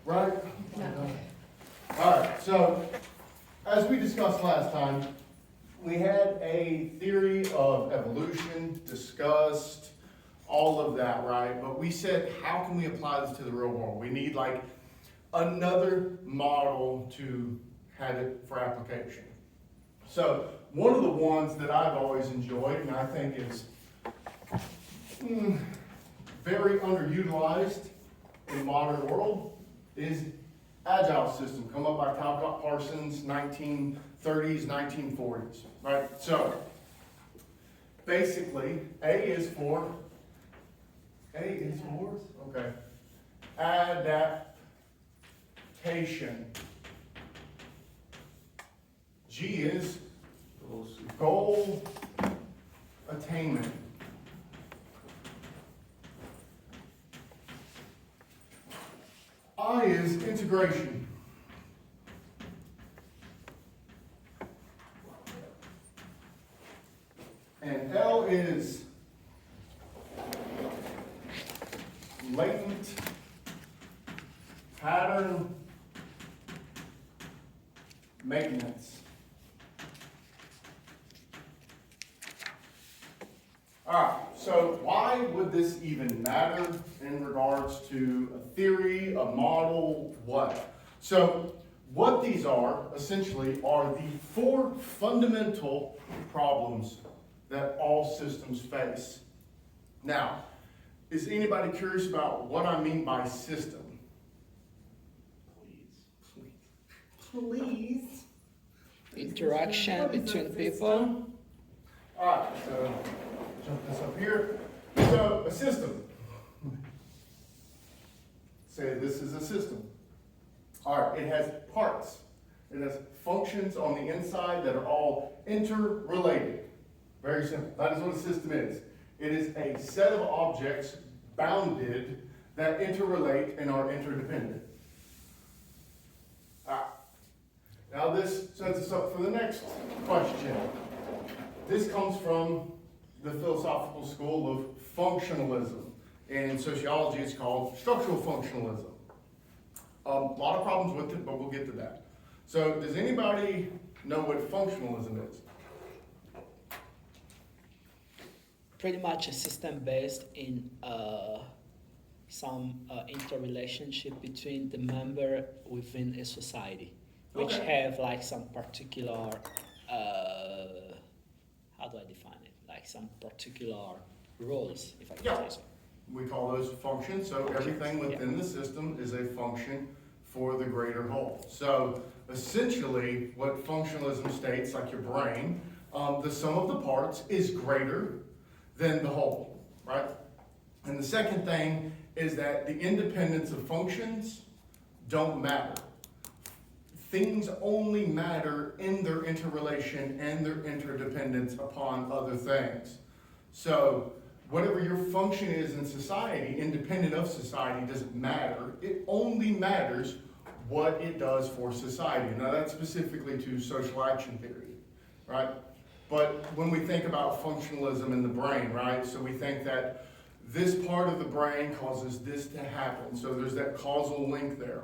right? All right, so as we discussed last time, we had a theory of evolution, discussed all of that, right? But we said, how can we apply this to the real world? We need like another model to have it for application. So one of the ones that I've always enjoyed and I think is very underutilized in the modern world is AGIL system, come up by Talcott Parsons, 1930s, 1940s, right? So basically, A is for, okay, adaptation. G is goal attainment. I is integration. And L is latent pattern maintenance. All right, so why would this even matter in regards to a theory, a model, what? So what these are, essentially, are the four fundamental problems that all systems face. Now, is anybody curious about what I mean by system? Please. Interaction between people. All right, so jump this up here. So a system. Say this is a system. All right, it has parts. It has functions on the inside that are all interrelated. Very simple. That is what a system is. It is a set of objects bounded that interrelate and are interdependent. All right. Now this sets us up for the next question. This comes from the philosophical school of functionalism. In sociology, it's called structural functionalism. A lot of problems with it, but we'll get to that. So does anybody know what functionalism is? Pretty much a system based in some interrelationship between the member within a society, which have like some particular, how do I define it? Like some particular roles, if I can say so. We call those functions, so everything within the system is a function for the greater whole. So essentially, what functionalism states, like your brain, the sum of the parts is greater than the whole, right? And the second thing is that the independence of functions don't matter. Things only matter in their interrelation and their interdependence upon other things. So whatever your function is in society, independent of society, doesn't matter. It only matters what it does for society. Now that's specifically to social action theory, right? But when we think about functionalism in the brain, right? So we think that this part of the brain causes this to happen. So there's that causal link there.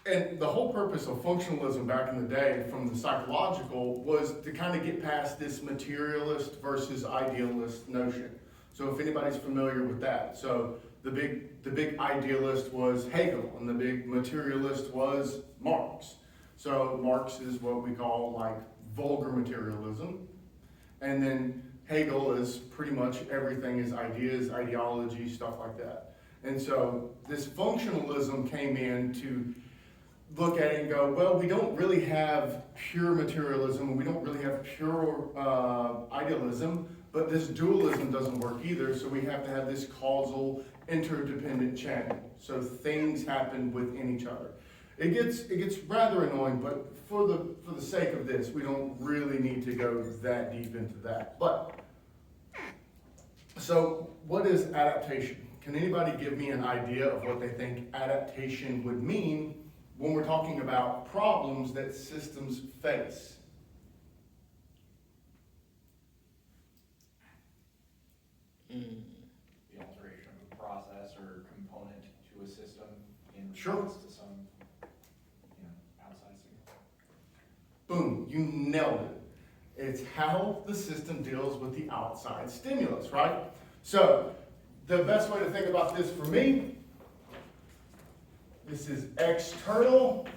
And the whole purpose of functionalism back in the day from the psychological was to kind of get past this materialist versus idealist notion. So if anybody's familiar with that. So the big idealist was Hegel and the big materialist was Marx. So Marx is what we call like vulgar materialism. And then Hegel is pretty much everything is ideas, ideology, stuff like that. And so this functionalism came in to look at it and go, well, we don't really have pure materialism, and we don't really have pure idealism, but this dualism doesn't work either, so we have to have this causal, interdependent chain. So things happen within each other. It gets rather annoying, but for the sake of this, we don't really need to go that deep into that. But, so what is adaptation? Can anybody give me an idea of what they think adaptation would mean when we're talking about problems that systems face? The alteration of a process or component to a system in Sure. response to some, outside signal. Boom, you nailed it. It's how the system deals with the outside stimulus, right? So, the best way to think about this for me, this is external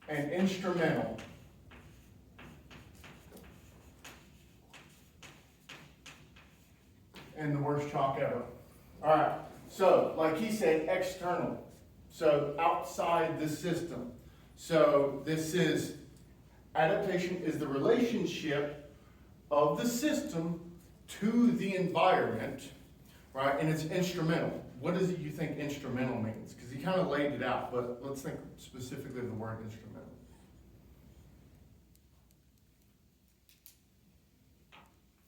and instrumental. And the worst chalk ever. All right, so like he said, external. So outside the system. So this is, adaptation is the relationship of the system to the environment, right? And it's instrumental. What does it you think instrumental means? Because he kind of laid it out, but let's think specifically of the word instrumental.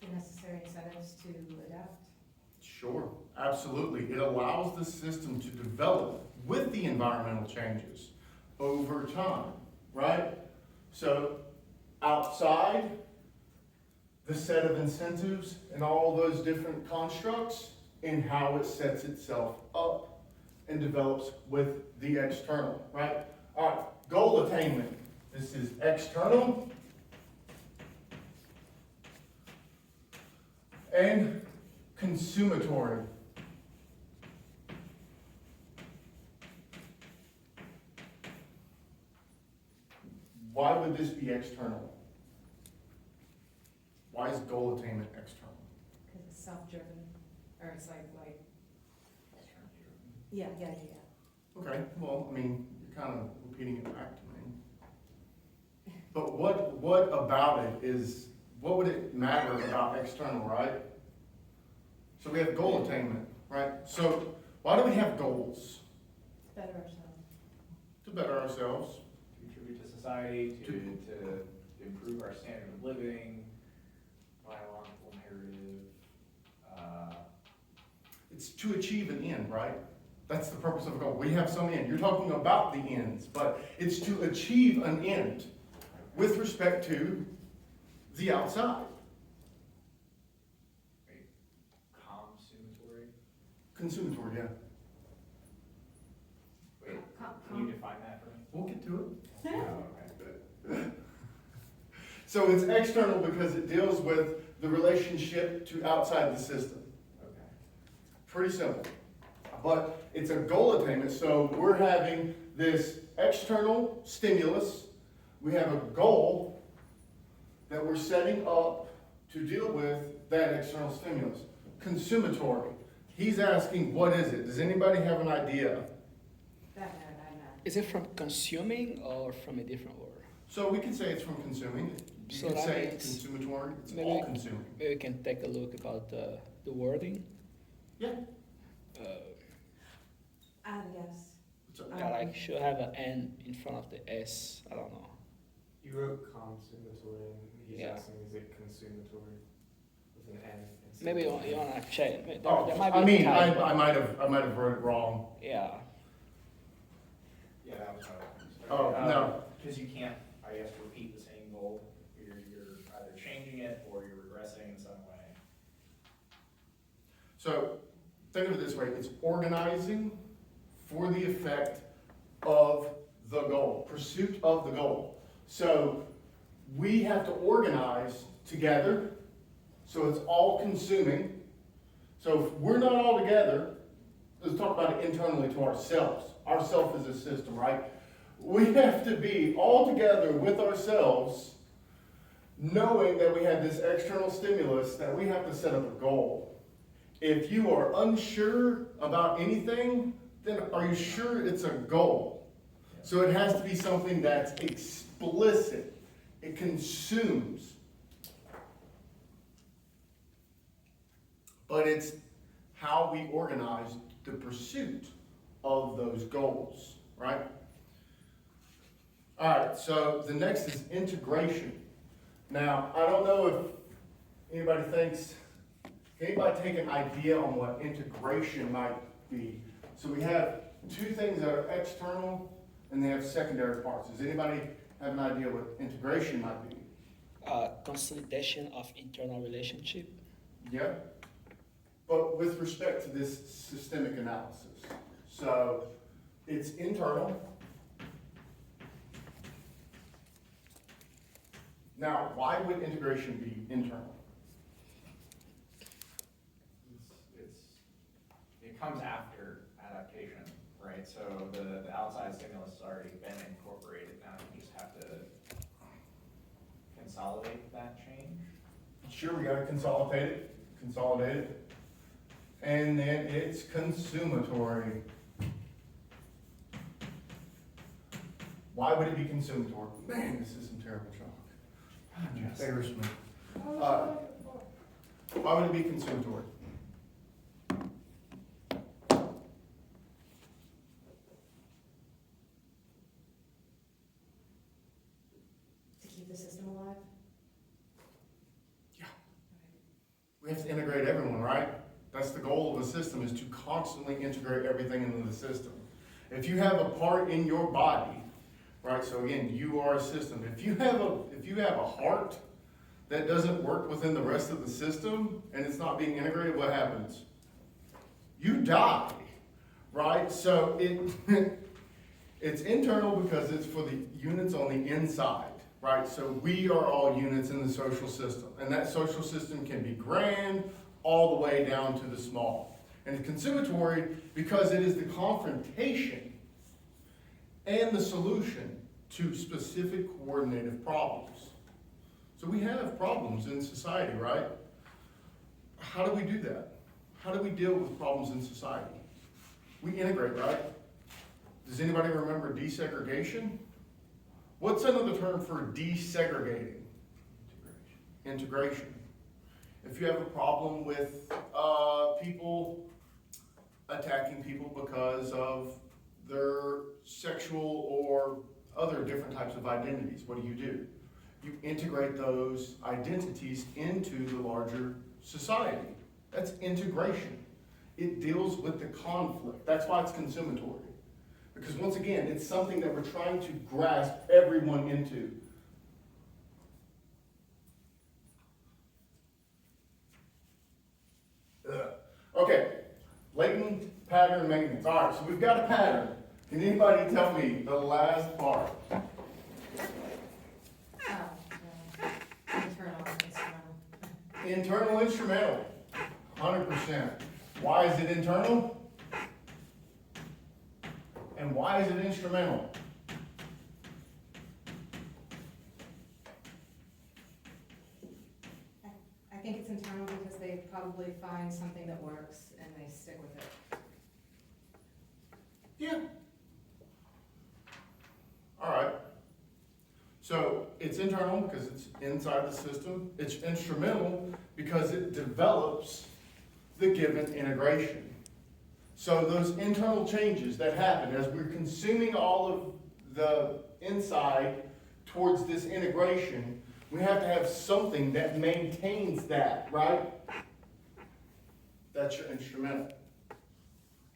The necessary incentives to adapt. Sure, absolutely. It allows the system to develop with the environmental changes over time, right? So outside the set of incentives and all those different constructs in how it sets itself up and develops with the external, right? All right, goal attainment. This is external and consumatory. Why would this be external? Why is goal attainment external? Because it's self-driven, or it's like, yeah. Okay, well, I mean, you're kind of repeating it back to me. But what about it is, what would it matter about external, right? So we have goal attainment, right? So why do we have goals? To better ourselves. To better ourselves. To contribute to society, to improve our standard of living, biological imperative. It's to achieve an end, right? That's the purpose of a goal. We have some end. You're talking about the ends, but it's to achieve an end with respect to the outside. Consumatory, yeah. Wait, can you define that for me? We'll get to it. Oh, okay. So it's external because it deals with the relationship to outside the system. Okay. Pretty simple. But it's a goal attainment, so we're having this external stimulus. We have a goal that we're setting up to deal with that external stimulus. Consumatory. He's asking, what is it? Does anybody have an idea? That, I'm not. Is it from consuming or from a different word? So we could say it's from consuming. You So could that say it's means consumatory. It's maybe- all consuming. Maybe we can take a look about the wording. Yeah. Yes. So, Yeah, like should have an N in front of the S. I don't know. You wrote consumatory, and he's Yeah. asking, is it consumatory with an N? instead Maybe of you wanna check. There, oh, there might be I a mean, typo. I might have wrote it wrong. Yeah. Yeah, that was Oh, no. Because you can't, I guess, repeat the same goal. You're either changing it or you're regressing in some way. So think of it this way, it's organizing for the effect of the goal, pursuit of the goal. So we have to organize together, so it's all consuming. So if we're not all together, let's talk about it internally to ourselves. Ourself is a system, right? We have to be all together with ourselves, knowing that we have this external stimulus, that we have to set up a goal. If you are unsure about anything, then are you sure it's a goal? So it has to be something that's explicit. It consumes. But it's how we organize the pursuit of those goals, right? All right, so the next is integration. Now, I don't know if anybody thinks, can anybody take an idea on what integration might be? So we have two things that are external and they have secondary parts. Does anybody have an idea what integration might be? Consolidation of internal relationship. Yeah? But but with respect to this systemic analysis. So it's internal. Now, why would integration be internal? It comes after adaptation, right? So the outside stimulus has already been incorporated, now you just have to consolidate that change. Sure, we gotta consolidate it. And then it's consumatory. Why would it be consumatory? Man, this is some terrible chalk. Embarrass me. Why would it be consumatory? To keep the system alive? Yeah. We have to integrate everyone, right? That's the goal of a system, is to constantly integrate everything into the system. If you have a part in your body, right, so again, you are a system. If you have a heart that doesn't work within the rest of the system and it's not being integrated, what happens? You die, right? So it's internal because it's for the units on the inside, right? So we are all units in the social system, and that social system can be grand all the way down to the small. And it's consumatory because it is the confrontation and the solution to specific coordinative problems. So we have problems in society, right? How do we do that? How do we deal with problems in society? We integrate, right? Does anybody remember desegregation? What's another term for desegregating? Integration. If you have a problem with people attacking people because of their sexual or other different types of identities, what do? You integrate those identities into the larger society. That's integration. It deals with the conflict. That's why it's consumatory. Because once again, it's something that we're trying to grasp everyone into. Okay, latent pattern maintenance. All right, so we've got a pattern. Can anybody tell me the last part? Internal, external. Internal instrumental, 100%. Why is it internal? And why is it instrumental? I think it's internal because they probably find something that works and they stick with it. Yeah. All right. So it's internal because it's inside the system. It's instrumental because it develops the given integration. So those internal changes that happen as we're consuming all of the inside towards this integration, we have to have something that maintains that, right? That's your instrumental.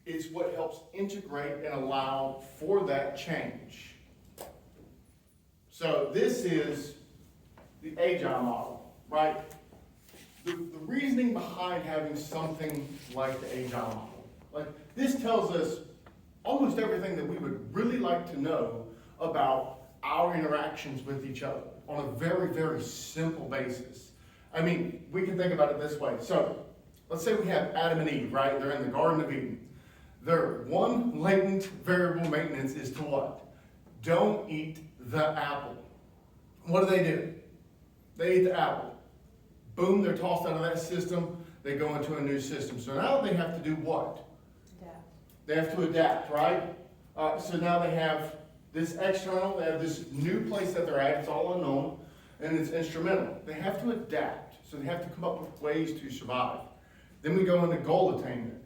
It's what helps integrate and allow for that change. So this is the AGIL model, right? The reasoning behind having something like the AGIL model. Like, this tells us almost everything that we would really like to know about our interactions with each other on a very, very simple basis. I mean, we can think about it this way. So, let's say we have Adam and Eve, right? They're in the Garden of Eden. Their one latent variable maintenance is to what? Don't eat the apple. What do? They eat the apple. Boom, they're tossed out of that system. They go into a new system. So now they have to do what? Adapt. They have to adapt, right? So now they have this external, they have this new place that they're at, it's all unknown, and it's instrumental. They have to adapt, so they have to come up with ways to survive. Then we go into goal attainment.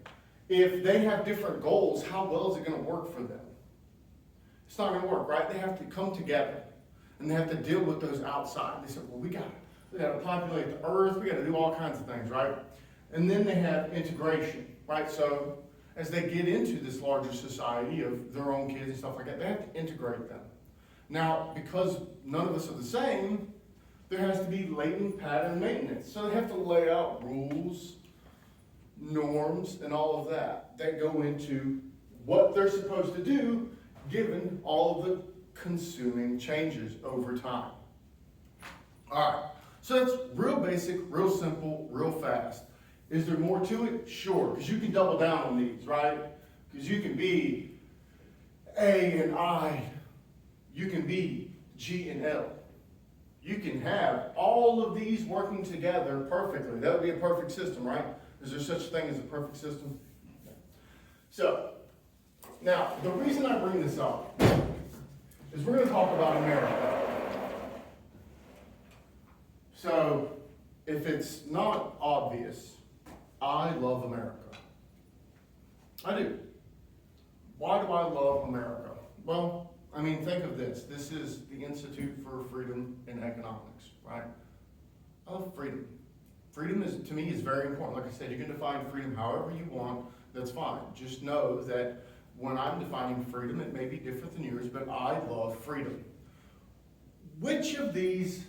If they have different goals, how well is it going to work for them? It's not going to work, right? They have to come together, and they have to deal with those outside. They say, well, we got to populate the earth, we got to do all kinds of things, right? And then they have integration, right? So as they get into this larger society of their own kids and stuff like that, they have to integrate them. Now, because none of us are the same, there has to be latent pattern maintenance. So they have to lay out rules norms, and all of that go into what they're supposed to do given all of the consuming changes over time. All right, so that's real basic, real simple, real fast. Is there more to it? Sure, because you can double down on these, right? Because you can be A and I, you can be G and L. You can have all of these working together perfectly. That would be a perfect system, right? Is there such a thing as a perfect system? So, now, the reason I bring this up is we're going to talk about America. So, if it's not obvious, I love America. I do. Why do I love America? Well, I mean, think of this. This is the Institute for Freedom in Economics, right? I love freedom. Freedom is, to me, is very important. Like I said, you can define freedom however you want. That's fine. Just know that when I'm defining freedom, it may be different than yours, but I love freedom. Which of these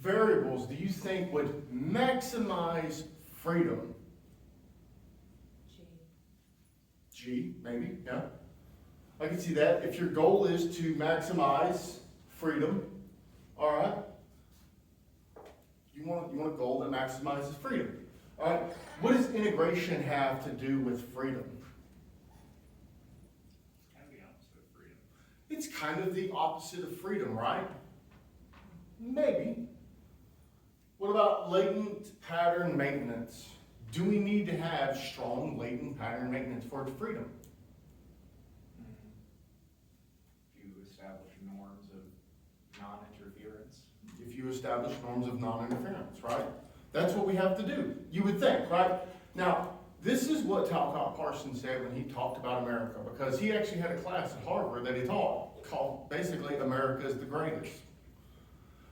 variables do you think would maximize freedom? G, maybe, yeah. I can see that. If your goal is to maximize freedom, all right, you want a goal that maximizes freedom. All right, what does integration have to do with freedom? Kind of the opposite of freedom. It's kind of the opposite of freedom, right? Maybe. What about latent pattern maintenance? Do we need to have strong latent pattern maintenance for freedom? If you establish norms of non-interference. If you establish norms of non-interference, right? That's what we have to do, you would think, right? Now, this is what Talcott Parsons said when he talked about America, because he actually had a class at Harvard that he taught called basically America is the Greatest.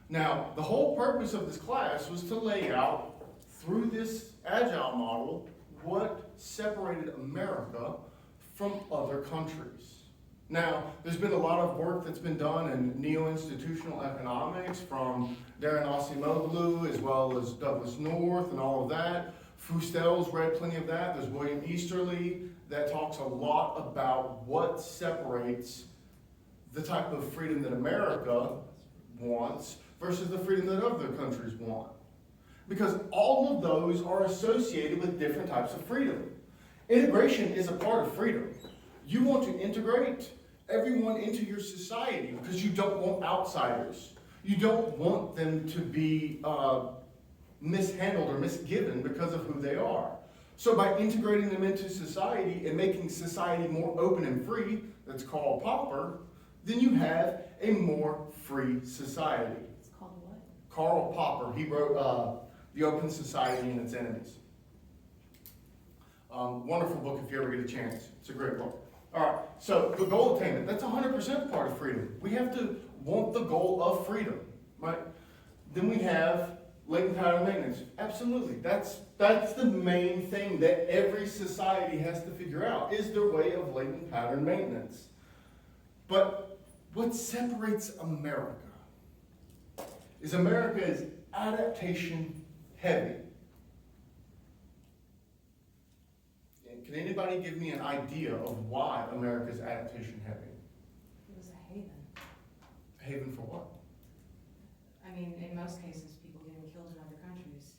Now, the whole purpose of this class was to lay out through this AGIL model what separated America from other countries. Now, there's been a lot of work that's been done in neo-institutional economics from Darren Acemoglu as well as Douglas North and all of that. Fustel's read plenty of that. There's William Easterly that talks a lot about what separates the type of freedom that America wants versus the freedom that other countries want. Because all of those are associated with different types of freedom. Integration is a part of freedom. You want to integrate everyone into your society because you don't want outsiders. You don't want them to be mishandled or misgiven because of who they are. So by integrating them into society and making society more open and free, that's called Popper, then you have a more free society. It's called what? Karl Popper, he wrote The Open Society and Its Enemies. Wonderful book if you ever get a chance. It's a great book. All right, so the goal attainment, that's 100% part of freedom. We have to want the goal of freedom, right? Then we have latent pattern maintenance. Absolutely, that's the main thing that every society has to figure out, is their way of latent pattern maintenance. But what separates America is America is adaptation heavy. Can anybody give me an idea of why America is adaptation heavy? It was a haven. A haven for what? I mean, in most cases, people getting killed in other countries.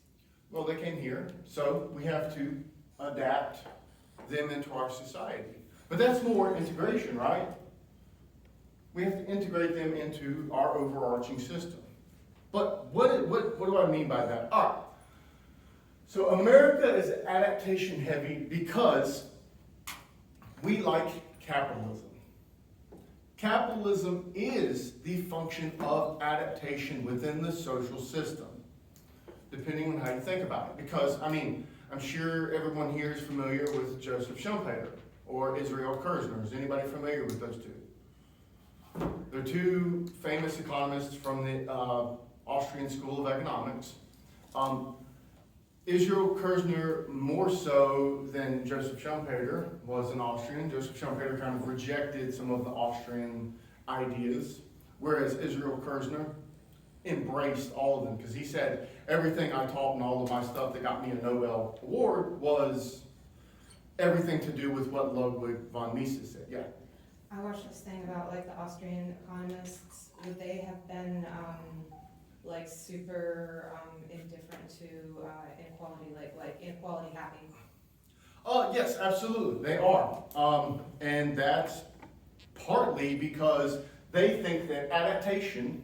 Well, they came here, so we have to adapt them into our society. But that's more integration, right? We have to integrate them into our overarching system. But what do I mean by that? All right. So America is adaptation heavy because we like capitalism. Capitalism is the function of adaptation within the social system, depending on how you think about it. Because, I mean, I'm sure everyone here is familiar with Joseph Schumpeter or Israel Kirzner. Is anybody familiar with those two? They're two famous economists from the Austrian School of Economics. Israel Kirzner, more so than Joseph Schumpeter, was an Austrian. Joseph Schumpeter kind of rejected some of the Austrian ideas, whereas Israel Kirzner embraced all of them, because he said everything I taught and all of my stuff that got me a Nobel Award was everything to do with what Ludwig von Mises said. Yeah. I watched this thing about like the Austrian economists, would they have been, like super, indifferent to, inequality, like inequality happy? Yes, absolutely, they are. And that's partly because they think that adaptation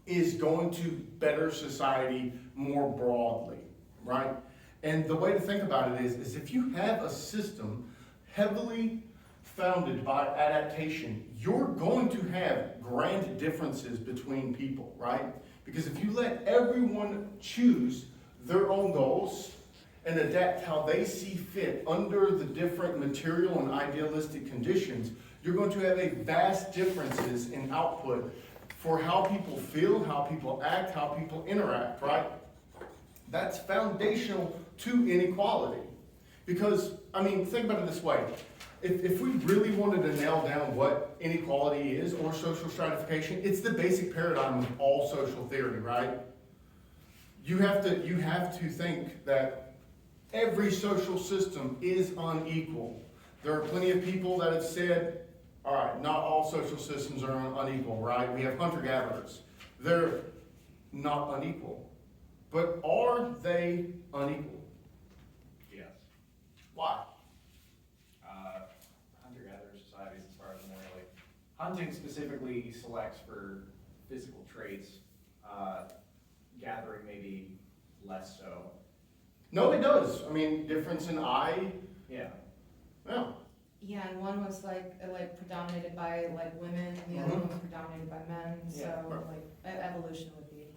is going to better society more broadly, right? And the way to think about it is if you have a system heavily founded by adaptation, you're going to have grand differences between people, right? Because if you let everyone choose their own goals and adapt how they see fit under the different material and idealistic conditions, you're going to have a vast differences in output for how people feel, how people act, how people interact, right? That's foundational to inequality. Because, I mean, think about it this way. If we really wanted to nail down what inequality is or social stratification, it's the basic paradigm of all social theory, right? You have to think that every social system is unequal. There are plenty of people that have said, all right, not all social systems are unequal, right? We have hunter-gatherers. They're not unequal. But are they unequal? Yes. Why? Hunter-gatherer societies, as far as I'm aware, like, hunting specifically selects for physical traits, gathering maybe less so. No, it does. I mean, difference in eye, Yeah. yeah. Yeah, and one was like predominated by like women, and the other Mhm. one was predominated by men, so Yeah. like evolution would be.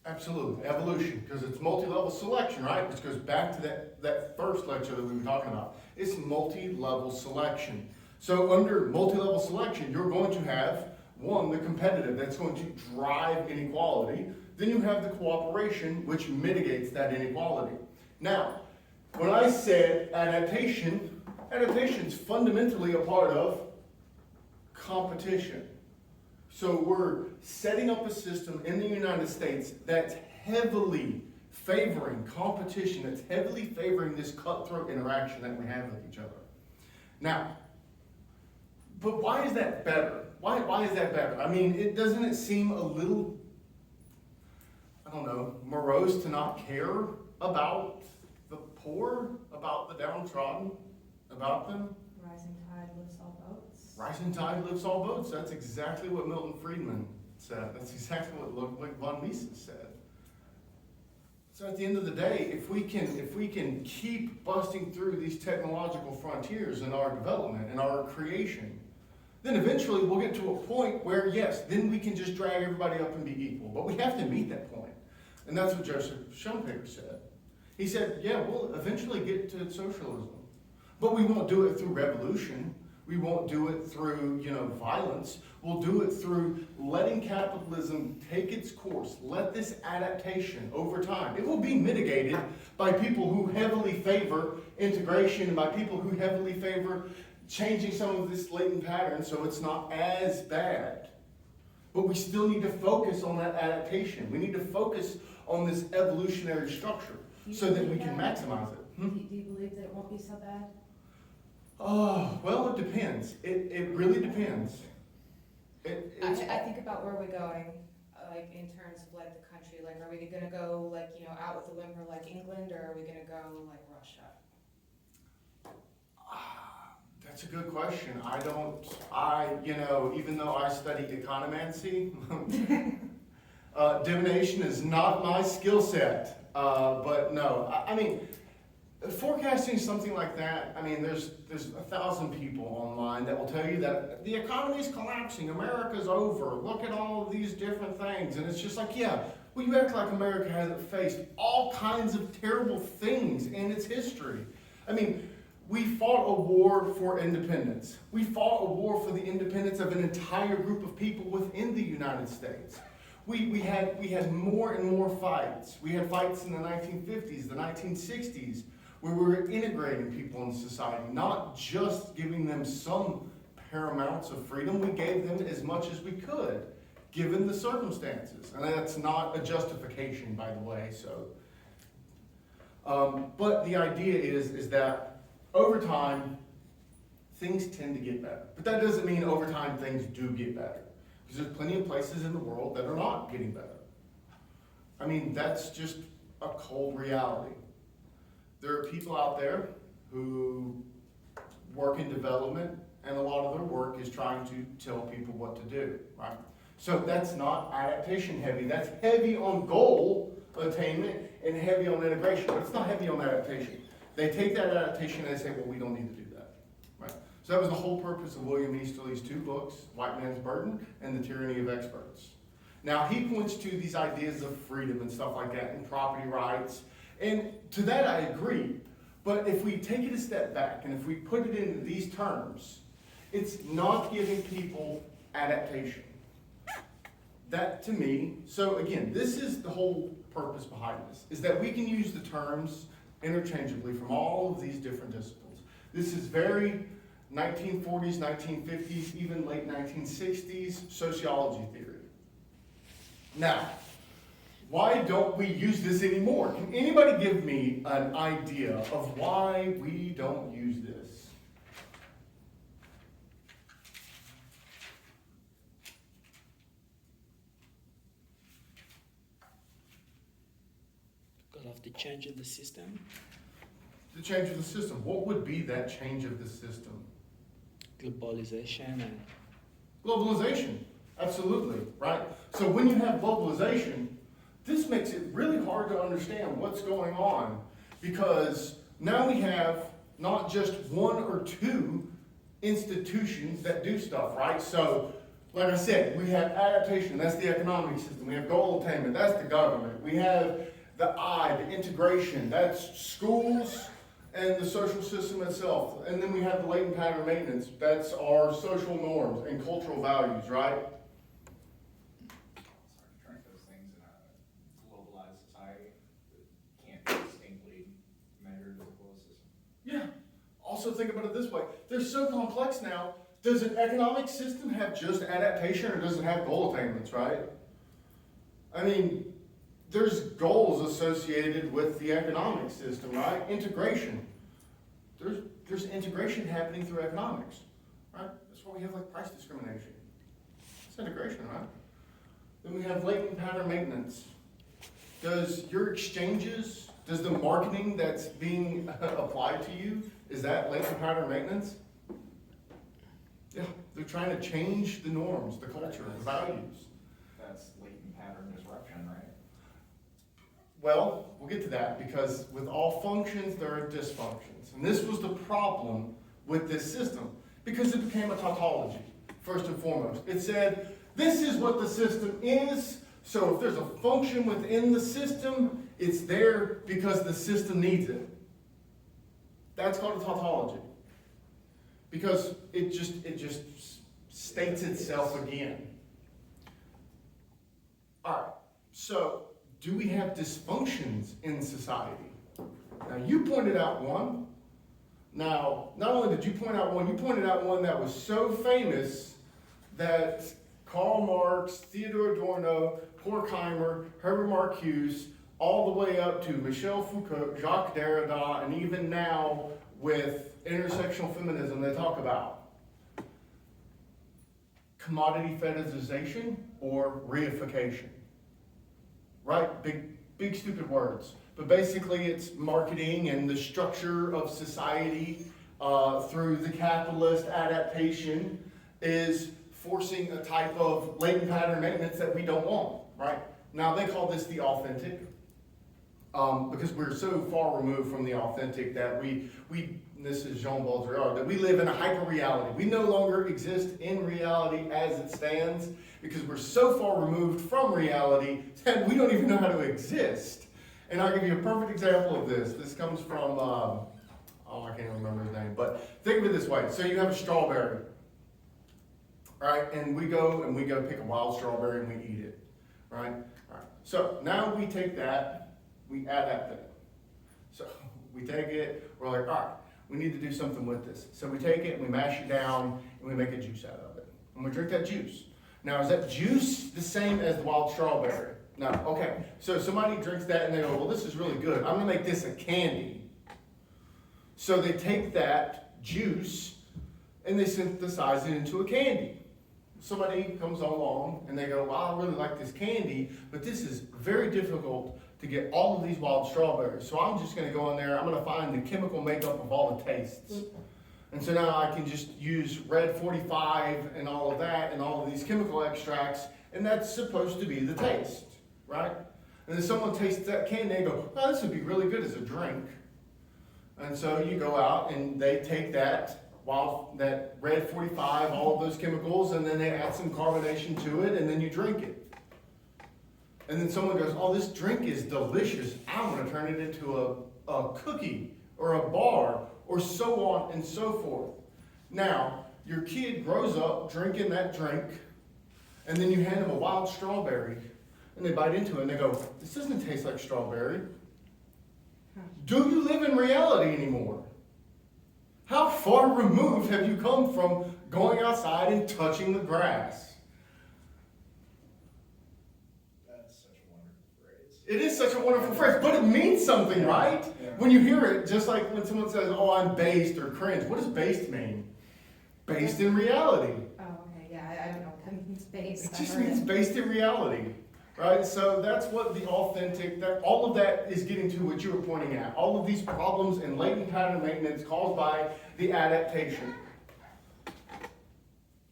Absolutely, evolution, because it's multi-level selection, right? Which goes back to that first lecture that we were talking about. It's multi-level selection. So under multi-level selection, you're going to have, one, the competitive, that's going to drive inequality. Then you have the cooperation, which mitigates that inequality. Now, when I said adaptation is fundamentally a part of competition. So we're setting up a system in the United States that's heavily favoring competition, that's heavily favoring this cutthroat interaction that we have with each other. Now, but why is that better? Why is that better? I mean, doesn't it seem a little, I don't know, morose to not care about the poor, about the downtrodden, about them? Rising tide lifts all boats. Rising tide lifts all boats. That's exactly what Milton Friedman said. That's exactly what Ludwig von Mises said. So at the end of the day, if we can keep busting through these technological frontiers in our development and our creation, then eventually we'll get to a point where, yes, then we can just drag everybody up and be equal. But we have to meet that point. And that's what Joseph Schumpeter said. He said, yeah, we'll eventually get to socialism. But we won't do it through revolution. We won't do it through, violence. We'll do it through letting capitalism take its course. Let this adaptation over time. It will be mitigated by people who heavily favor integration and by people who heavily favor changing some of this latent pattern so it's not as bad. But we still need to focus on that adaptation. We need to focus on this evolutionary structure so that we can maximize it. Do you believe that it won't be so bad? Oh, well, it depends. It really depends. I think about where we're going, like in terms of like the country, like are we gonna go like, out with a whimper like England, or are we gonna go like Russia? That's a good question. Even though I study economancy, divination is not my skill set. But no, I mean, forecasting something like that, I mean, there's 1,000 people online that will tell you that the economy is collapsing, America's over, look at all of these different things. And it's just like, yeah, well, you act like America hasn't faced all kinds of terrible things in its history. I mean, we fought a war for independence. We fought a war for the independence of an entire group of people within the United States. We had more and more fights. We had fights in the 1950s, the 1960s, where we were integrating people in society, not just giving them some paramounts of freedom. We gave them as much as we could. given the circumstances. And that's not a justification, by the way, so. But the idea is that over time, things tend to get better. But that doesn't mean over time things do get better. Because there's plenty of places in the world that are not getting better. I mean, that's just a cold reality. There are people out there who work in development, and a lot of their work is trying to tell people what to do, right? So that's not adaptation heavy. That's heavy on goal attainment and heavy on integration, but it's not heavy on adaptation. They take that adaptation and they say, well, we don't need to do that, right? So that was the whole purpose of William Easterly's two books, White Man's Burden and The Tyranny of Experts. Now, he points to these ideas of freedom and stuff like that and property rights, and to that I agree. But if we take it a step back and if we put it into these terms, it's not giving people adaptation. That to me, so again, this is the whole purpose behind this, is that we can use the terms interchangeably from all of these different disciplines. This is very 1940s, 1950s, even late 1960s sociology theory. Now, why don't we use this anymore? Can anybody give me an idea of why we don't use this? Because of the change in the system. The change of the system. What would be that change of the system? Globalization and Globalization, absolutely, right? So when you have globalization, this makes it really hard to understand what's going on, because now we have not just one or two institutions that do stuff, right? So, like I said, we have adaptation, that's the economic system. We have goal attainment, that's the government. We have the the integration, that's schools and the social system itself. And then we have the latent pattern maintenance, that's our social norms and cultural values, right? It's hard to track those things in a globalized society that can't be distinctly measured as a closed system. Yeah. Also think about it this way. They're so complex now. Does an economic system have just adaptation, or does it have goal attainments, right? I mean, there's goals associated with the economic system, right? Integration. There's integration happening through economics, right? That's why we have like price discrimination. It's integration, right? Then we have latent pattern maintenance. Does your exchanges, does the marketing that's being applied to you, is that latent pattern maintenance? Yeah, they're trying to change the norms, the culture, the values. That's latent pattern disruption, right? Well, we'll get to that, because with all functions, there are dysfunctions. And this was the problem with this system, because it became a tautology, first and foremost. It said, this is what the system is, so if there's a function within the system, it's there because the system needs it. That's called a tautology. Because it just states itself again. All right, so do we have dysfunctions in society? Now, you pointed out one. Now, not only did you point out one, you pointed out one that was so famous that Karl Marx, Theodore Adorno, Horkheimer, Herbert Marcuse, all the way up to Michel Foucault, Jacques Derrida, and even now with intersectional feminism, they talk about commodity fetishization or reification. Right? Big stupid words. But basically it's marketing and the structure of society through the capitalist adaptation is forcing a type of latent pattern maintenance that we don't want, right? Now they call this the authentic, because we're so far removed from the authentic that we this is Jean Baudrillard, that we live in a hyper-reality. We no longer exist in reality as it stands, because we're so far removed from reality that we don't even know how to exist. And I'll give you a perfect example of this. This comes from, I can't remember his name, but think of it this way. So you have a strawberry, right? And we go pick a wild strawberry and we eat it, right? All right. So now we take that, we add that thing. So we take it, we're like, all right, we need to do something with this. So we take it and we mash it down and we make a juice out of it. And we drink that juice. Now, is that juice the same as wild strawberry? No, okay. So somebody drinks that and they go, well, this is really good. I'm gonna make this a candy. So they take that juice and they synthesize it into a candy. Somebody comes along and they go, wow, I really like this candy, but this is very difficult to get all of these wild strawberries. So I'm just gonna go in there, I'm gonna find the chemical makeup of all the tastes. And so now I can just use red 45 and all of that and all of these chemical extracts, and that's supposed to be the taste, right? And then someone tastes that candy and they go, oh, this would be really good as a drink. And so you go out and they take that red 45, all of those chemicals, and then they add some carbonation to it, and then you drink it. And then someone goes, oh, this drink is delicious. I want to turn it into a cookie or a bar or so on and so forth. Now, your kid grows up drinking that drink, and then you hand them a wild strawberry, and they bite into it, and they go, this doesn't taste like strawberry. Do you live in reality anymore? How far removed have you come from going outside and touching the grass? That's such a wonderful phrase. It is such a wonderful phrase, but it means something, right? Yeah. When you hear it, just like when someone says, oh, I'm based or cringe. What does based mean? Based in reality. Oh, okay, yeah, I don't know what that means, based. It just means based in reality, right? So that's what the authentic, all of that is getting to what you were pointing at. All of these problems and latent pattern maintenance caused by the adaptation.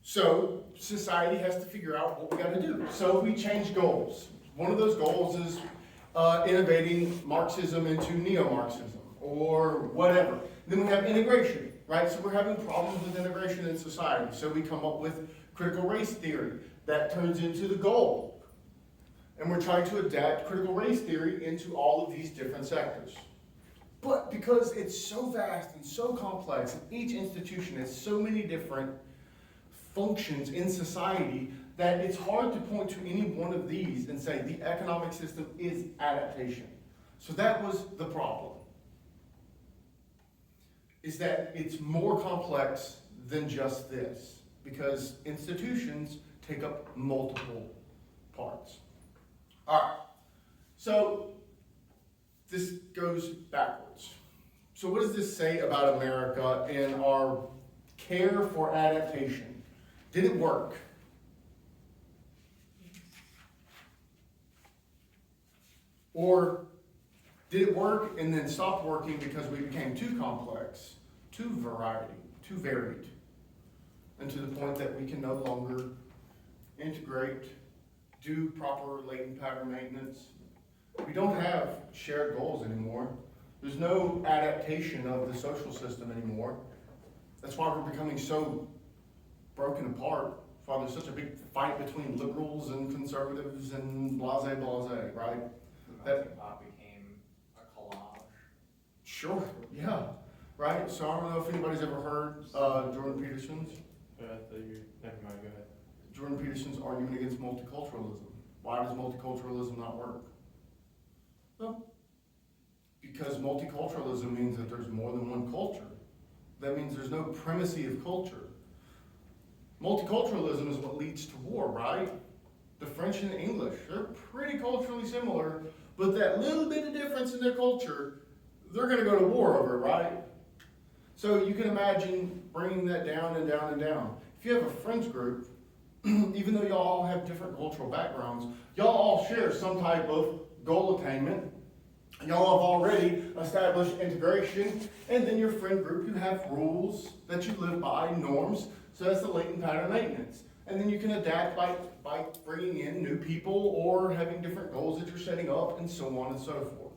So society has to figure out what we got to do. So we change goals. One of those goals is innovating Marxism into neo-Marxism or whatever. Then we have integration, right? So we're having problems with integration in society. So we come up with critical race theory. That turns into the goal. And we're trying to adapt critical race theory into all of these different sectors. But because it's so vast and so complex, and each institution has so many different functions in society, that it's hard to point to any one of these and say the economic system is adaptation. So that was the problem. Is that it's more complex than just this, because institutions take up multiple parts. All right, so this goes backwards. So what does this say about America and our care for adaptation? Did it work? Or did it work and then stop working because we became too complex, too varied, and to the point that we can no longer integrate, do proper latent pattern maintenance? We don't have shared goals anymore. There's no adaptation of the social system anymore. That's why we're becoming so broken apart. That's why there's such a big fight between liberals and conservatives and blase, right? The melting pot became a collage. Sure, yeah, right? So I don't know if anybody's ever heard Jordan Peterson's. Never mind, go ahead. Jordan Peterson's argument against multiculturalism. Why does multiculturalism not work? Well, because multiculturalism means that there's more than one culture. That means there's no primacy of culture. Multiculturalism is what leads to war, right? The French and the English, they're pretty culturally similar, but that little bit of difference in their culture, they're going to go to war over, right? So you can imagine bringing that down and down and down. If you have a friends group, even though y'all all have different cultural backgrounds, y'all all share some type of goal attainment. Y'all have already established integration, and then your friend group, you have rules that you live by, norms, so that's the latent pattern maintenance. And then you can adapt by bringing in new people or having different goals that you're setting up and so on and so forth.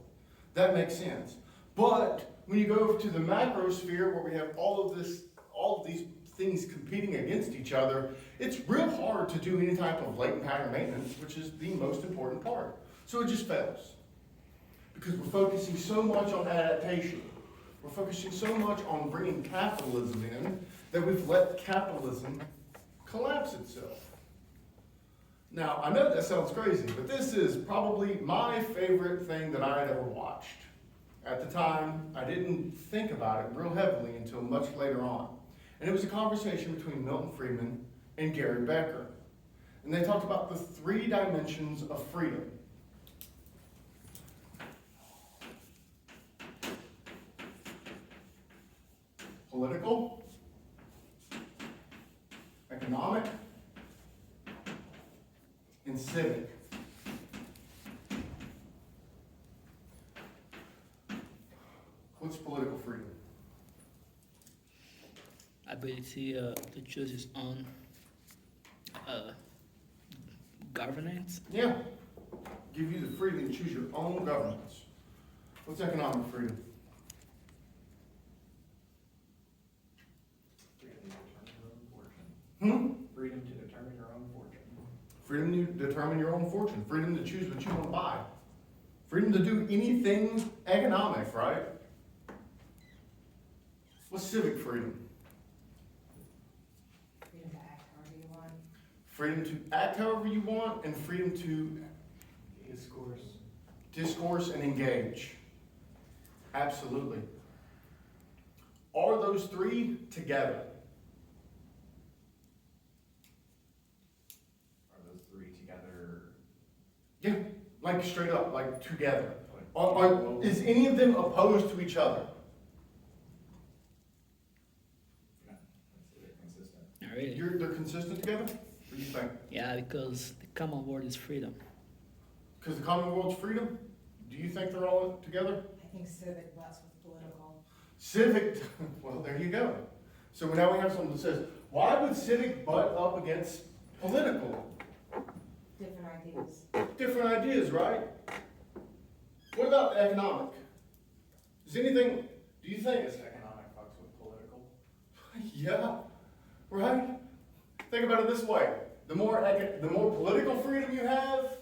That makes sense. But when you go to the macro sphere where we have all of these things competing against each other, it's real hard to do any type of latent pattern maintenance, which is the most important part. So it just fails. Because we're focusing so much on adaptation. We're focusing so much on bringing capitalism in that we've let capitalism collapse itself. Now, I know that sounds crazy, but this is probably my favorite thing that I had ever watched. At the time, I didn't think about it real heavily until much later on. And it was a conversation between Milton Friedman and Gary Becker. And they talked about the 3 dimensions of freedom. Political, economic, and civic. What's political freedom? Ability to choose his own governance. Yeah. Give you the freedom to choose your own governance. What's economic freedom? Freedom to determine your own fortune. Freedom to determine your own fortune. Freedom to choose what you want to buy. Freedom to do anything economic, right? What's civic freedom? Freedom to act however you want. Freedom to act however you want, and freedom to discourse and engage. Absolutely. Are those 3 together? Are those 3 together? Yeah, like straight up, like together. Like, Is any of them opposed to each other? No, they're consistent. Not really. They're consistent together? What do you think? Yeah, because the common word is freedom. Because the common world's freedom? Do you think they're all together? I think civic butts with political. Civic, well, there you go. So now we have someone that says, why would civic butt up against political? Different ideas. Different ideas, right? What about the economic? Is anything, do you think I guess economic fucks with political. Yeah, right? Think about it this way. The more political freedom you have,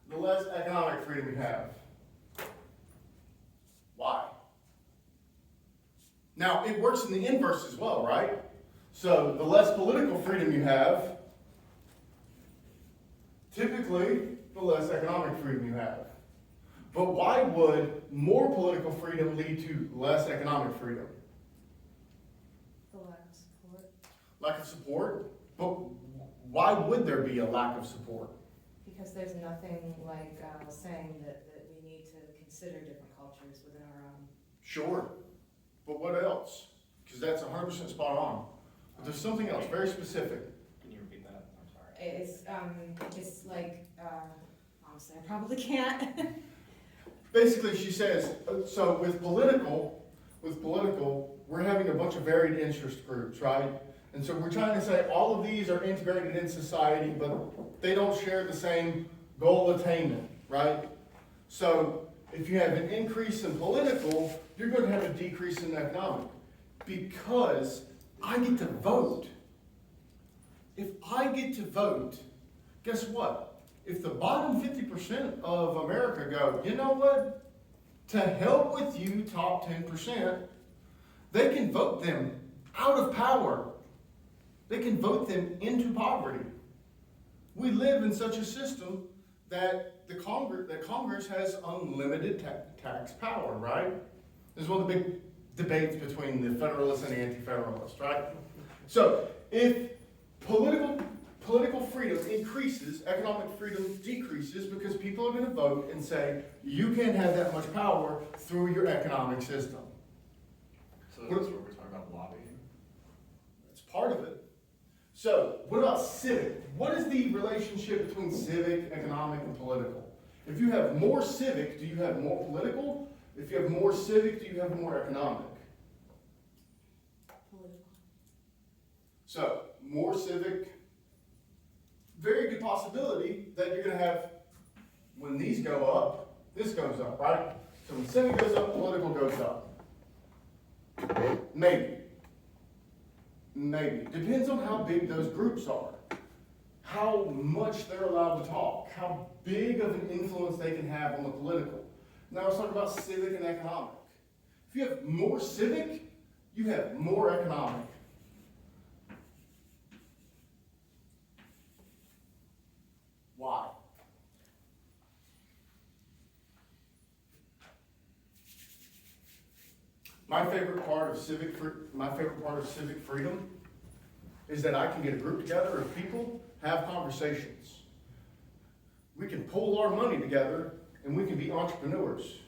the less economic freedom you have. Why? Now, it works in the inverse as well, right? So the less political freedom you have, typically, the less economic freedom you have. But why would more political freedom lead to less economic freedom? The lack of support. Lack of support? But why would there be a lack of support? Because there's nothing like saying that we need to consider different cultures within our own. Sure. But what else? Because that's 100% spot on. But there's something else very specific. Can you repeat that? I'm sorry. It's like, honestly, I probably can't. Basically, she says, so with political, we're having a bunch of varied interest groups, right? And so we're trying to say all of these are integrated in society, but they don't share the same goal attainment, right? So if you have an increase in political, you're going to have a decrease in economic. Because I get to vote. If I get to vote, guess what? If the bottom 50% of America go, you know what? To help with you, top 10%, they can vote them out of power. They can vote them into poverty. We live in such a system that Congress has unlimited tax power, right? This is one of the big debates between the Federalists and the Anti-Federalists, right? So if political freedom increases, economic freedom decreases because people are going to vote and say, you can't have that much power through your economic system. So that's where we're talking about lobbying. That's part of it. So what about civic? What is the relationship between civic, economic, and political? If you have more civic, do you have more political? If you have more civic, do you have more economic? Political. So more civic, very good possibility that you're going to have, when these go up, this goes up, right? So when civic goes up, political goes up. Maybe. Depends on how big those groups are. How much they're allowed to talk. How big of an influence they can have on the political. Now let's talk about civic and economic. If you have more civic, you have more economic. Why? My favorite part of civic freedom is that I can get a group together of people, have conversations. We can pull our money together and we can be entrepreneurs.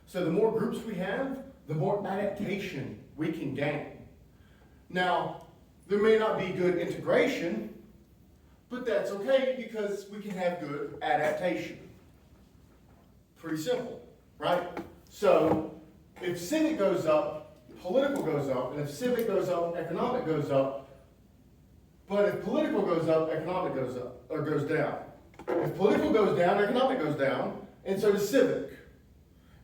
So the more groups we have, the more adaptation we can gain. Now, there may not be good integration, but that's okay because we can have good adaptation. Pretty simple, right? So if civic goes up, political goes up, and if civic goes up, economic goes up. But if political goes up, economic goes up, or goes down. If political goes down, economic goes down, and so does civic.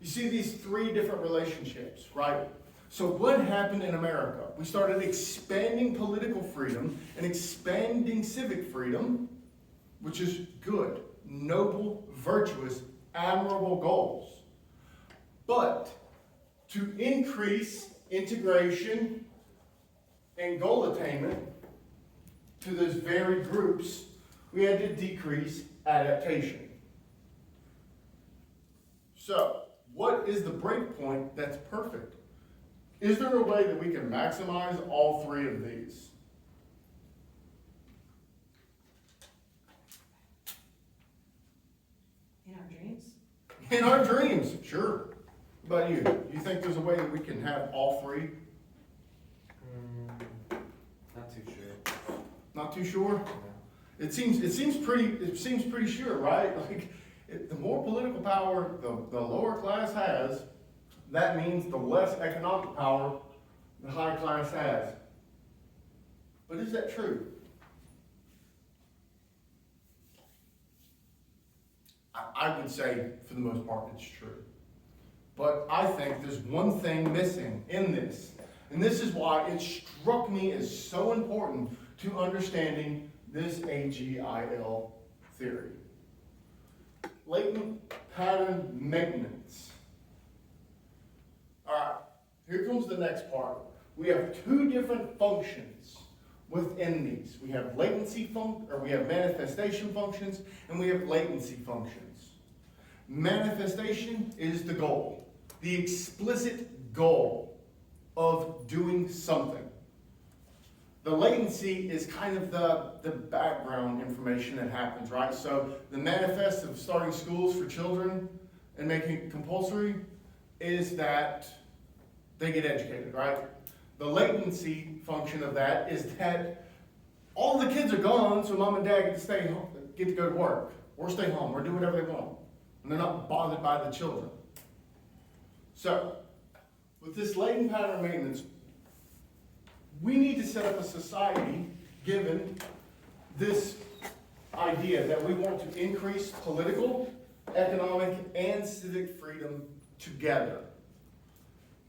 You see these three different relationships, right? So what happened in America? We started expanding political freedom and expanding civic freedom, which is good, noble, virtuous, admirable goals. But to increase integration and goal attainment to those very groups, we had to decrease adaptation. So, what is the break point that's perfect? Is there a way that we can maximize all three of these? In our dreams? In our dreams, sure. What about you? You think there's a way that we can have all three? Not too sure. Not too sure? No. It seems pretty sure, right? Like, the more political power the lower class has, that means the less economic power the high class has. But is that true? I would say, for the most part, it's true. But I think there's one thing missing in this. And this is why it struck me as so important to understanding this AGIL theory. Latent pattern maintenance. All right, here comes the next part. We have two different functions within these. We have we have manifestation functions, and we have latency functions. Manifestation is the goal, the explicit goal of doing something. The latency is kind of the background information that happens, right? So the manifest of starting schools for children and making it compulsory is that they get educated, right? The latency function of that is that all the kids are gone, so mom and dad get to stay home, get to go to work, or stay home, or do whatever they want. And they're not bothered by the children. So, with this latent pattern maintenance, we need to set up a society given this idea that we want to increase political, economic, and civic freedom together.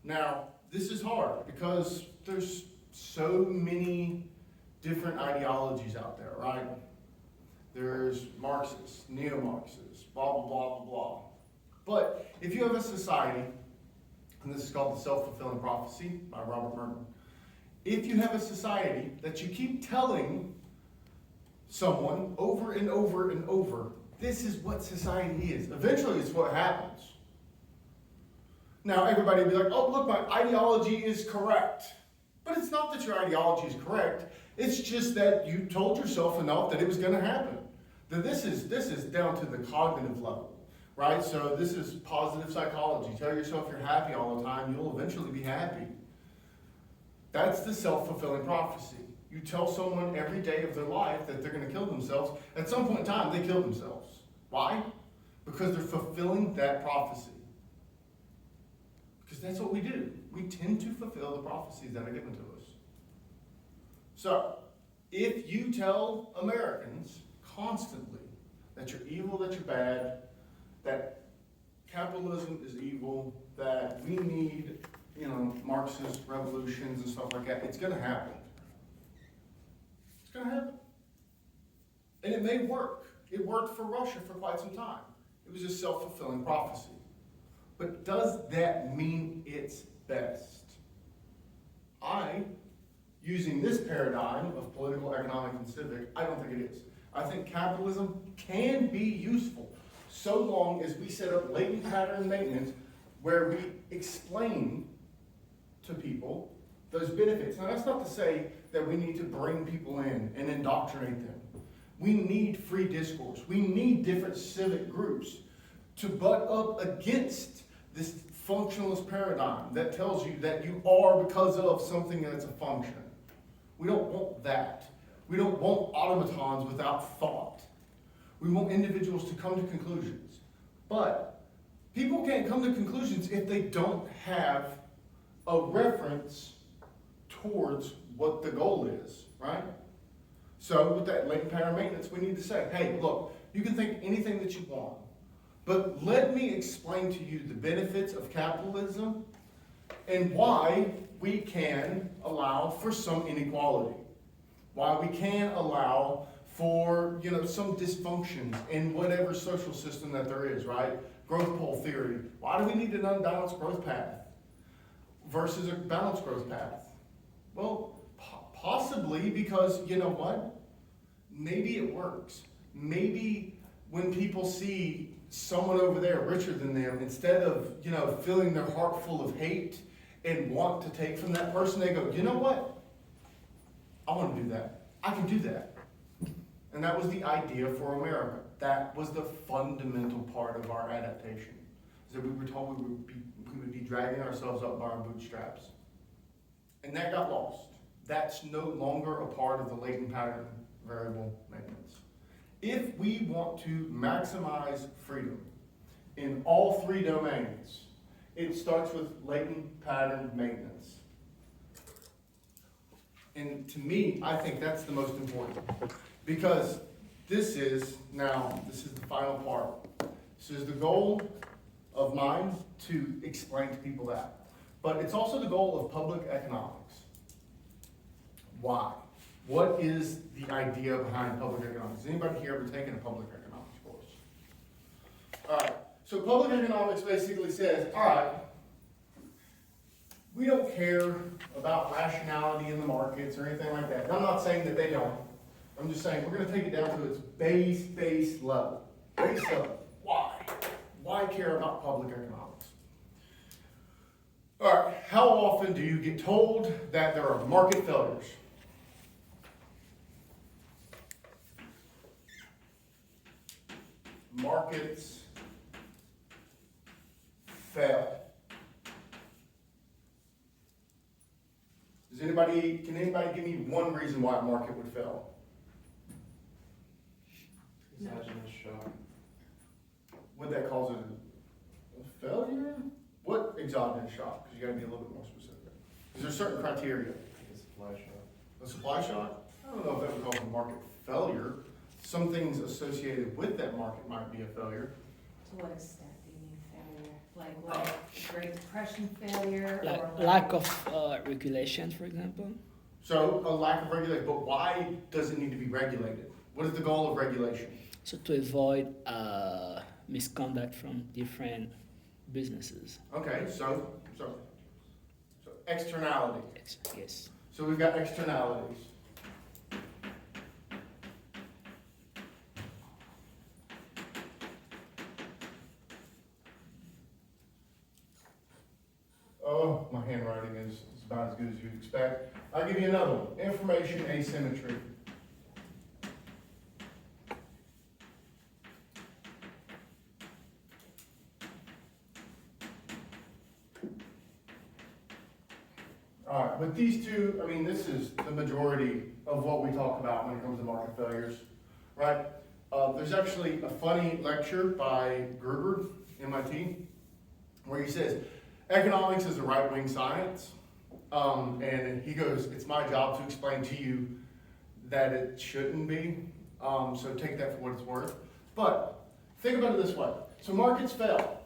Now, this is hard because there's so many different ideologies out there, right? There's Marxists, neo-Marxists, blah, blah, blah, blah, blah. But if you have a society, and this is called the self-fulfilling prophecy by Robert Merton, if you have a society that you keep telling someone over and over and over, this is what society is, eventually it's what happens. Now everybody will be like, oh look, my ideology is correct. But it's not that your ideology is correct, it's just that you told yourself enough that it was going to happen. That this is down to the cognitive level, right? So this is positive psychology. Tell yourself you're happy all the time, you'll eventually be happy. That's the self-fulfilling prophecy. You tell someone every day of their life that they're going to kill themselves. At some point in time, they kill themselves. Why? Because they're fulfilling that prophecy. Because that's what we do. We tend to fulfill the prophecies that are given to us. So, if you tell Americans constantly that you're evil, that you're bad, that capitalism is evil, that we need, Marxist revolutions and stuff like that, it's going to happen. It's going to happen. And it may work. It worked for Russia for quite some time. It was a self-fulfilling prophecy. But does that mean it's best? Using this paradigm of political, economic, and civic, I don't think it is. I think capitalism can be useful so long as we set up latent pattern maintenance where we explain to people those benefits. Now, that's not to say that we need to bring people in and indoctrinate them. We need free discourse. We need different civic groups to butt up against this functionalist paradigm that tells you that you are because of something that's a function. We don't want that. We don't want automatons without thought. We want individuals to come to conclusions. But people can't come to conclusions if they don't have a reference towards what the goal is, right? So with that latent pattern maintenance, we need to say, hey, look, you can think anything that you want, but let me explain to you the benefits of capitalism and why we can allow for some inequality, why we can allow for, some dysfunctions in whatever social system that there is, right? Growth pole theory. Why do we need an unbalanced growth path versus a balanced growth path? Well, possibly because, you know what? Maybe it works. Maybe when people see someone over there richer than them, instead of, filling their heart full of hate and want to take from that person, they go, you know what? I want to do that. I can do that. And that was the idea for America. That was the fundamental part of our adaptation. Is that we were told we would be dragging ourselves up by our bootstraps. And that got lost. That's no longer a part of the latent pattern variable maintenance. If we want to maximize freedom in all three domains, it starts with latent pattern maintenance. And to me, I think that's the most important. Because this is the final part. This is the goal of mine to explain to people that. But it's also the goal of public economics. Why? What is the idea behind public economics? Has anybody here ever taken a public economics course? All right, so public economics basically says, all right, we don't care about rationality in the markets or anything like that. And I'm not saying that they don't. I'm just saying we're going to take it down to its base level. Base level. Why? Why care about public economics? All right, how often do you get told that there are market failures? Markets fail. Can anybody give me one reason why a market would fail? Exogenous shock. Would that cause a failure? What exogenous shock? Because you got to be a little bit more specific. Is there certain criteria? Like a supply shock. A supply shock? I don't know if that would cause a market failure. Some things associated with that market might be a failure. To what extent do you mean failure? Like Great Depression failure? Like or lack of regulation, for example. So a lack of regulation, but why does it need to be regulated? What is the goal of regulation? So to avoid misconduct from different businesses. Okay, so externality. Yes. So we've got externalities. Oh, my handwriting is about as good as you'd expect. I'll give you another one. Information asymmetry. All right, with these two, I mean, this is the majority of what we talk about when it comes to market failures, right? There's actually a funny lecture by Gruber, MIT, where he says, economics is a right-wing science, and he goes, it's my job to explain to you that it shouldn't be, so take that for what it's worth. But think about it this way. So markets fail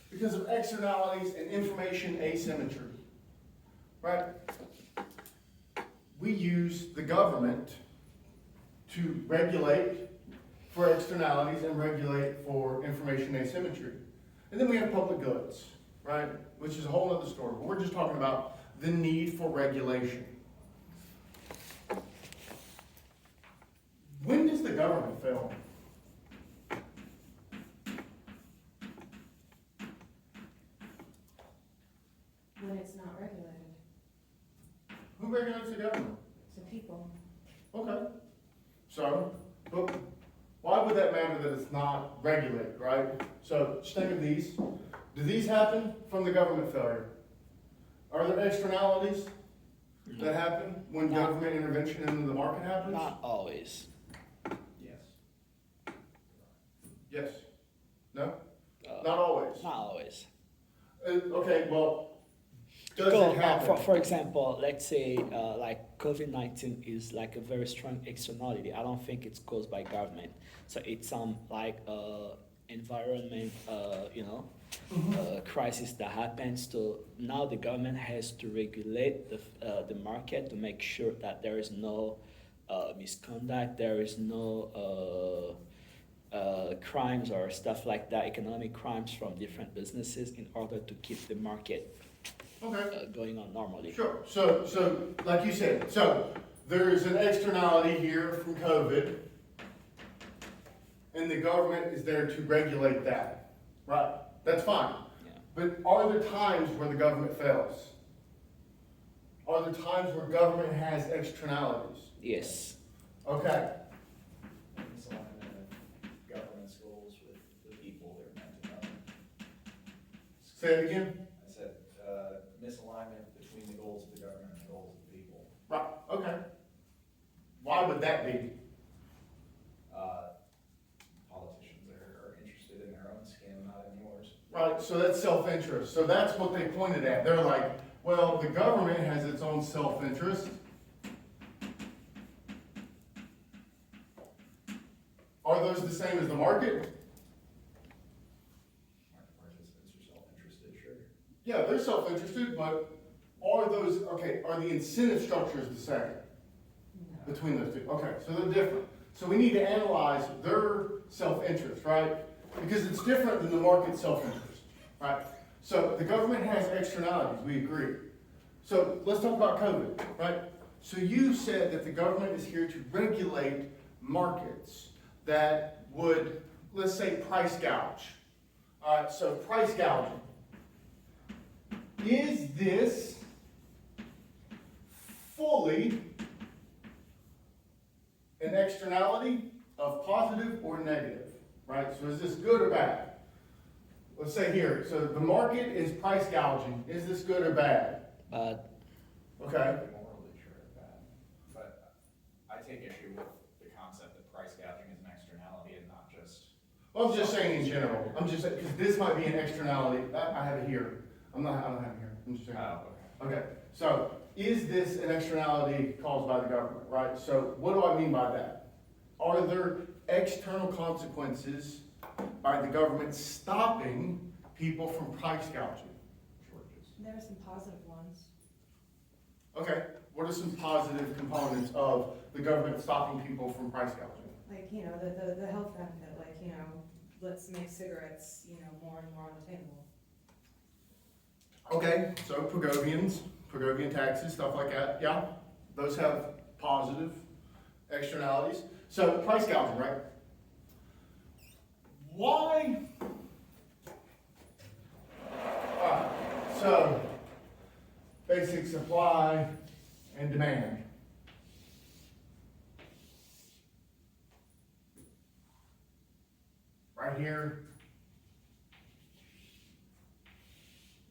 because of externalities and information asymmetry. Right? We use the government to regulate for externalities and regulate for information asymmetry. And then we have public goods, right? Which is a whole other story. But we're just talking about the need for regulation. When does the government fail? when it's not regulated. Who regulates the government? to people. Okay. So, but why would that matter that it's not regulated, right? So just think of these. Do these happen from the government failure? Are there externalities that happen when No. government intervention into the market happens? Not always. Yes. Yes. No? Uh, Not always. Not always. Okay, well, does Go, it happen? for example, let's say like COVID-19 is like a very strong externality. I don't think it's caused by government. So it's some like environment, crisis that happens. So now the government has to regulate the market to make sure that there is no misconduct, there is no crimes or stuff like that, economic crimes from different businesses in order to keep the market Okay. going on normally. Sure. So like you said, so there's an externality here from COVID, and the government is there to regulate that. Right. That's fine. Yeah. But are there times where the government fails? Are there times where government has externalities? Yes. Okay. Misalignment of government's goals with the people they're meant to govern. Say it again. I said, misalignment between the goals of the government and the goals of the people. Right. Okay. Why would that be? Politicians are interested in their own skin, not in yours. Right, so that's self-interest. So that's what they pointed at. They're like, well, the government has its own self-interest. Are those the same as the market? Market participants are self-interested, sure. Yeah, they're self-interested, but are those, okay, are the incentive structures the same No. between those two? Okay, so they're different. So we need to analyze their self-interest, right? Because it's different than the market's self-interest, right? So the government has externalities, we agree. So let's talk about COVID, right? So you said that the government is here to regulate markets that would, let's say, price gouge. All right, so price gouging. Is this fully an externality of positive or negative, right? So is this good or bad? Let's say here, so the market is price gouging. Is this good or bad? But Okay, I'm morally sure of that. But I take issue with the concept that price gouging is an externality and not just. well, I'm just saying in general. I'm just saying, because this might be an externality. I have it here. I don't have it here. I'm just saying. Oh, Okay, so is this an externality caused by the government, right? So what do I mean by that? Are there external consequences by the government stopping people from price gouging? shortages. There are some positive ones. Okay, what are some positive components of the government stopping people from price gouging? Like, the health benefit, like, let's make cigarettes, more and more unattainable. Okay, so Progovian taxes, stuff like that, yeah, those have positive externalities. So price gouging, right? Why? Alright, so basic supply and demand. Right here.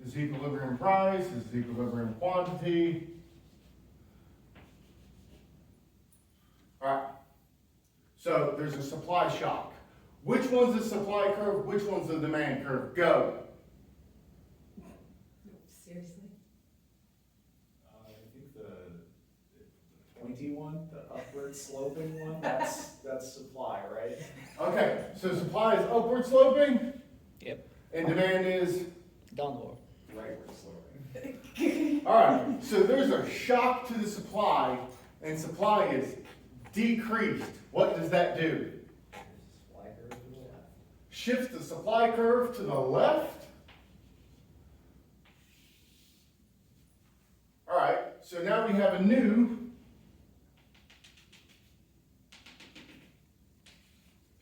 Is equilibrium price, is equilibrium quantity. Alright, so there's a supply shock. Which one's the supply curve, which one's the demand curve? Go. Seriously? I think the pointy one, the upward sloping one, that's supply, right? Okay, so supply is upward sloping, yep, and demand is, downward. Rightward sloping. alright, so there's a shock to the supply, and supply is decreased. What does that do? Supply curve to the left. Shifts the supply curve to the left. Alright, so now we have a new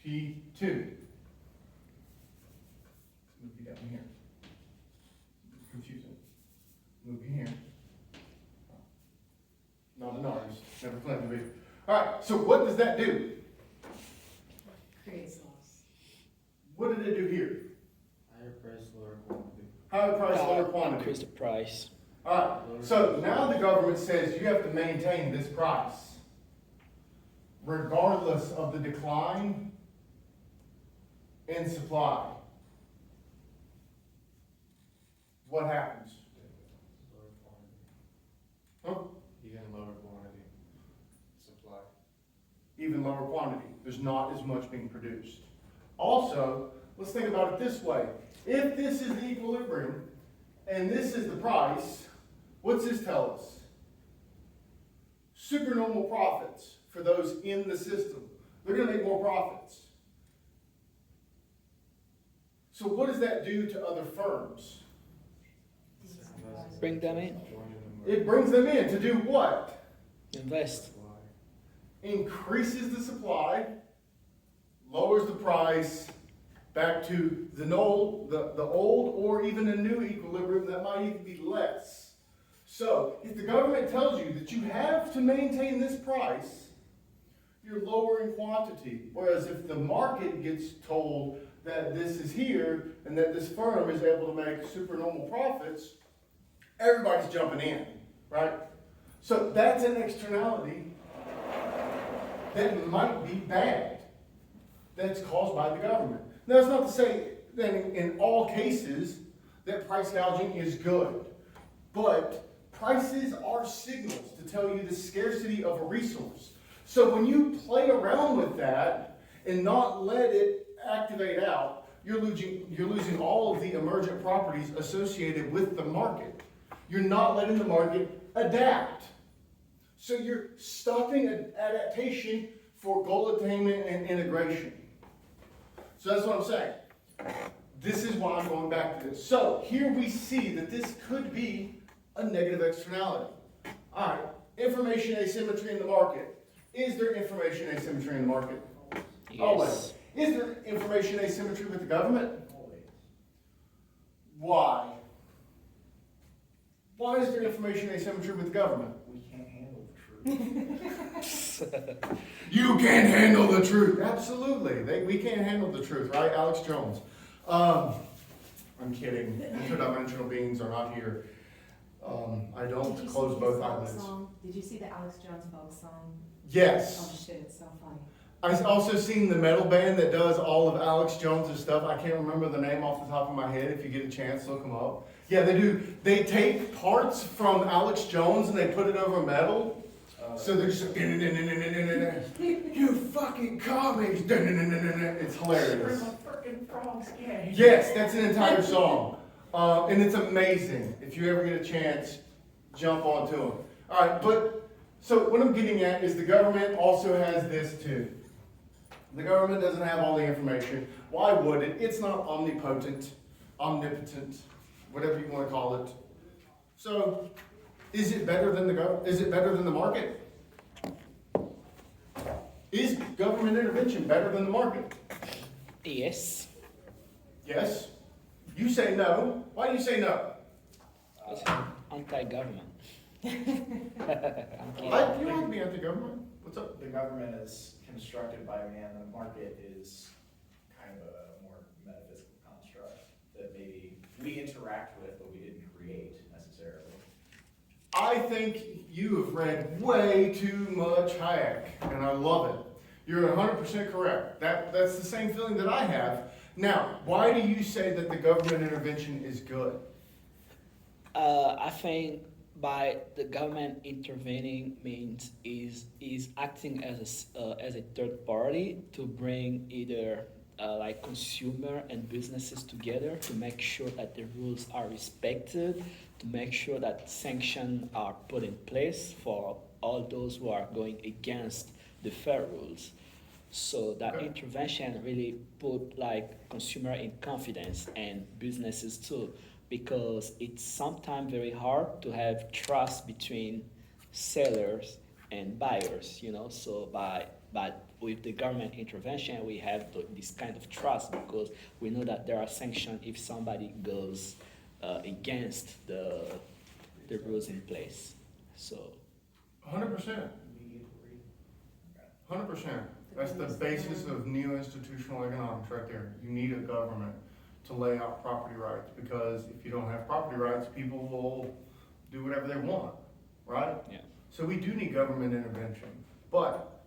P2. Move you down here. It's confusing. Move you here. Not an artist, never claimed to be. All right, so what does that do? Creates loss. What did it do here? Higher price, lower quantity. Higher price, lower quantity. Increase the price. All right, so now the government says you have to maintain this price regardless of the decline in supply. What happens? Lower quantity. Huh? Even lower quantity. Supply. Even lower quantity. There's not as much being produced. Also, let's think about it this way. If this is the equilibrium and this is the price, what's this tell us? Supernormal profits for those in the system. They're going to make more profits. So what does that do to other firms? Bring them in. It brings them in to do what? Invest. Increases the supply, lowers the price back to the old or even a new equilibrium that might even be less. So if the government tells you that you have to maintain this price, you're lowering quantity. Whereas if the market gets told that this is here and that this firm is able to make supernormal profits, everybody's jumping in, right? So that's an externality that might be bad, that's caused by the government. Now, that's not to say that in all cases that price gouging is good, but prices are signals to tell you the scarcity of a resource. So when you play around with that and not let it activate out, you're losing all of the emergent properties associated with the market. You're not letting the market adapt. So you're stopping adaptation for goal attainment and integration. So that's what I'm saying. This is why I'm going back to this. So here we see that this could be a negative externality. All right, information asymmetry in the market. Is there information asymmetry in the market? Yes. Always. Is there information asymmetry with the government? Always. Why? Why is there information asymmetry with the government? We can't handle the truth. You can't handle the truth. Absolutely. We can't handle the truth, right? Alex Jones. I'm kidding. Interdimensional beings are not here. I don't Did you close see both his folk eyelids. song? Did you see the Alex Jones folk song? Yes. Oh shit, it's so funny. I also seen the metal band that does all of Alex Jones' stuff. I can't remember the name off the top of my head. If you get a chance, look them up. Yeah, they do. They take parts from Alex Jones and they put it over metal. So they're just you fucking commies. It's hilarious. Frickin' frogs gay. Yes, that's an entire song. And it's amazing. If you ever get a chance, jump onto them. All right, but so what I'm getting at is the government also has this too. The government doesn't have all the information. Why would it? It's not omnipotent, omnipotent, whatever you want to call it. So, is it better than is it better than the market? Is government intervention better than the market? Yes. Yes. You say no. Why do you say no? It's anti-government. I'm kidding. You don't have to be anti-government. What's up? The government is constructed by man, the market is kind of a more metaphysical construct that maybe we interact with, but we didn't create necessarily. I think you have read way too much Hayek, and I love it. You're 100% correct. That's the same feeling that I have. Now, why do you say that the government intervention is good? I think by the government intervening means is acting as a third party to bring either like consumer and businesses together to make sure that the rules are respected, to make sure that sanctions are put in place for all those who are going against the fair rules. So that Okay. intervention really put like consumer in confidence and businesses too, because it's sometimes very hard to have trust between sellers and buyers, you know. So but with the government intervention, we have this kind of trust because we know that there are sanctions if somebody goes against the rules in place. So 100%. 100%. Mediatory. Okay. 100%. That's the basis of neo-institutional economics right there. You need a government to lay out property rights, because if you don't have property rights, people will do whatever they want, right? Yeah. So we do need government intervention. But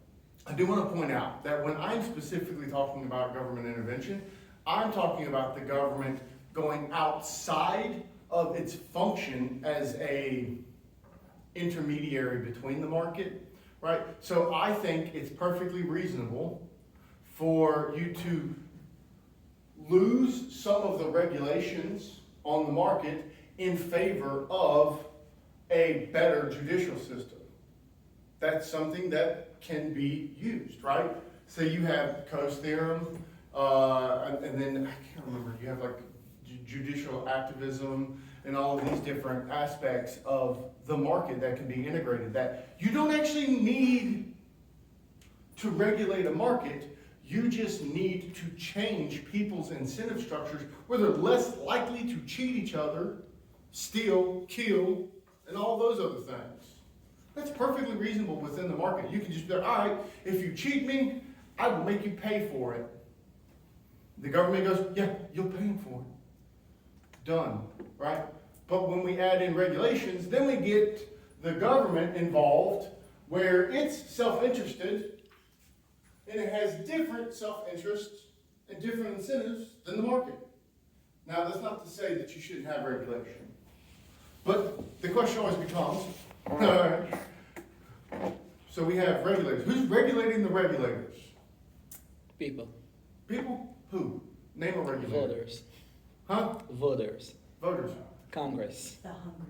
I do want to point out that when I'm specifically talking about government intervention, I'm talking about the government going outside of its function as a intermediary between the market, right? So I think it's perfectly reasonable for you to lose some of the regulations on the market in favor of a better judicial system. That's something that can be used, right? So you have Coase theorem, and then I can't remember, you have like judicial activism and all of these different aspects of the market that can be integrated, that you don't actually need to regulate a market. You just need to change people's incentive structures where they're less likely to cheat each other, steal, kill, and all those other things. That's perfectly reasonable within the market. You can just be like, all right, if you cheat me, I will make you pay for it. The government goes, yeah, you'll pay for it. Done, right? But when we add in regulations, then we get the government involved where it's self-interested and it has different self-interests and different incentives than the market. Now, that's not to say that you shouldn't have regulation. But the question always becomes, so we have regulators. Who's regulating the regulators? People, People? Who? Name a regulator. voters, Huh? voters, Voters. Congress. The hungry,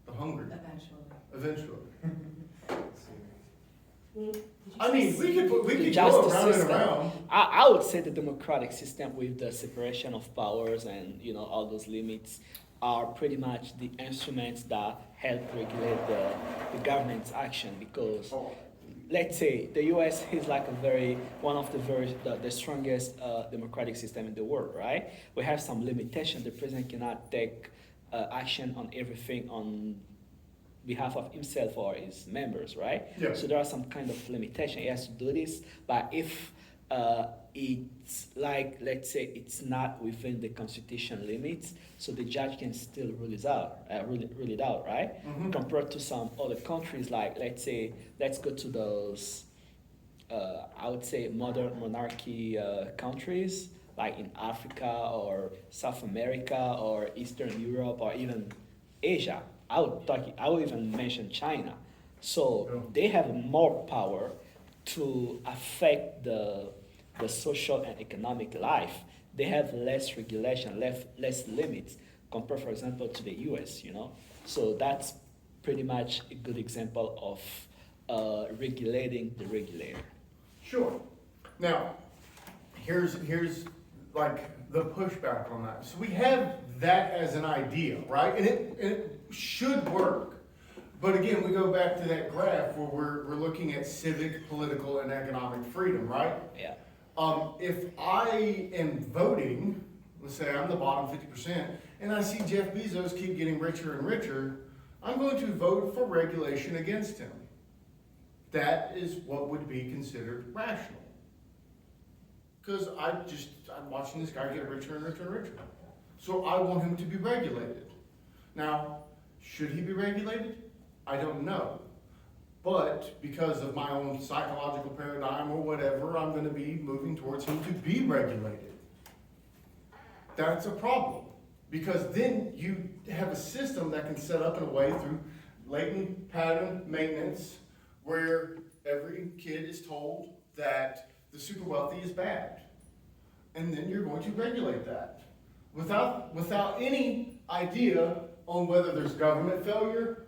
The hungry. eventually. Eventually. Did you I mean, say we could Just go the around and system. around. I would say the democratic system with the separation of powers and all those limits are pretty much the instruments that help regulate the government's action, because let's say the U.S. is like one of the strongest democratic system in the world, right? We have some limitation. The president cannot take action on everything on behalf of himself or his members, right? Yeah. So there are some kind of limitation. He has to do this, but if it's like, let's say, it's not within the constitution limits, so the judge can still rule it out, right? Mhm. Compared to some other countries, like let's go to those, I would say, modern monarchy countries, like in Africa or South America or Eastern Europe or even Asia. I would even mention China. So Yeah. they have more power to affect the social and economic life. They have less regulation, less limits compared, for example, to the US, So that's pretty much a good example of regulating the regulator. Sure. Now, here's like the pushback on that. So we have that as an idea, right? And it should work. But again, we go back to that graph where we're looking at civic, political, and economic freedom, right? Yeah. If I am voting, let's say I'm the bottom 50%, and I see Jeff Bezos keep getting richer and richer, I'm going to vote for regulation against him. That is what would be considered rational. Because I'm watching this guy get richer and richer and richer. So I want him to be regulated. Now, should he be regulated? I don't know. But because of my own psychological paradigm or whatever, I'm going to be moving towards him to be regulated. That's a problem. Because then you have a system that can set up in a way through latent pattern maintenance where every kid is told that the super wealthy is bad. And then you're going to regulate that. Without any idea on whether there's government failure